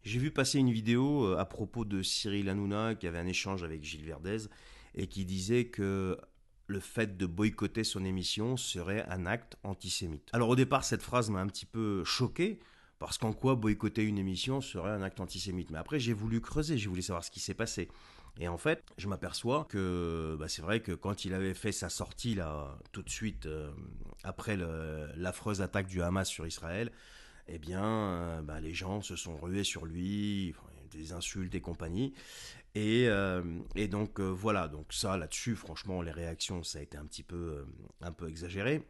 J'ai vu passer une vidéo à propos de Cyril Hanouna qui avait un échange avec Gilles Verdez et qui disait que le fait de boycotter son émission serait un acte antisémite. Alors au départ, cette phrase m'a un petit peu choqué parce qu'en quoi boycotter une émission serait un acte antisémite. Mais après, j'ai voulu creuser, j'ai voulu savoir ce qui s'est passé. Et en fait, je m'aperçois que c'est vrai que quand il avait fait sa sortie là, tout de suite après l'affreuse attaque du Hamas sur Israël, eh bien, les gens se sont rués sur lui, enfin, des insultes et compagnie. Et donc, voilà, donc ça, là-dessus, franchement, les réactions, ça a été un peu exagéré.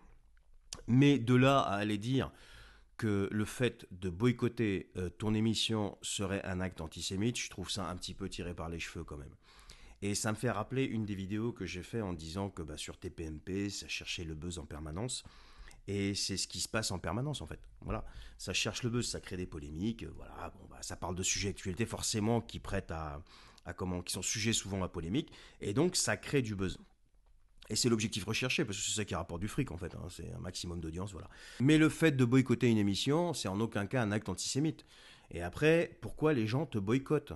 Mais de là à aller dire que le fait de boycotter ton émission serait un acte antisémite, je trouve ça un petit peu tiré par les cheveux quand même. Et ça me fait rappeler une des vidéos que j'ai fait en disant que sur TPMP, ça cherchait le buzz en permanence. Et c'est ce qui se passe en permanence en fait. Voilà, ça cherche le buzz, ça crée des polémiques. Voilà, ça parle de sujets d'actualité forcément qui prêtent qui sont sujets souvent à polémique, et donc ça crée du buzz. Et c'est l'objectif recherché, parce que c'est ça qui rapporte du fric en fait, hein, c'est un maximum d'audience, voilà. Mais le fait de boycotter une émission, c'est en aucun cas un acte antisémite. Et après, pourquoi les gens te boycottent?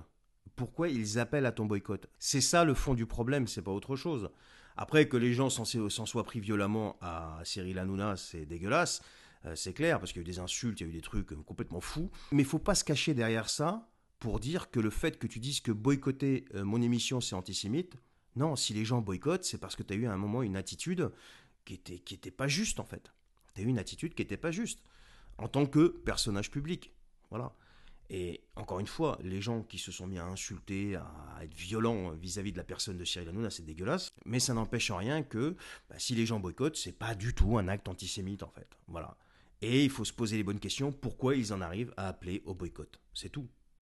Pourquoi ils appellent à ton boycott? C'est ça le fond du problème, c'est pas autre chose. Après, que les gens s'en soient pris violemment à Cyril Hanouna, c'est dégueulasse, c'est clair, parce qu'il y a eu des insultes, il y a eu des trucs complètement fous. Mais il faut pas se cacher derrière ça pour dire que le fait que tu dises que boycotter mon émission c'est antisémite, non, si les gens boycottent, c'est parce que tu as eu à un moment une attitude qui était pas juste en fait. Tu as eu une attitude qui était pas juste en tant que personnage public. Voilà. Et encore une fois, les gens qui se sont mis à insulter, à être violents vis-à-vis de la personne de Cyril Hanouna, c'est dégueulasse. Mais ça n'empêche en rien que si les gens boycottent, c'est pas du tout un acte antisémite en fait. Voilà. Et il faut se poser les bonnes questions. Pourquoi ils en arrivent à appeler au boycott? C'est tout.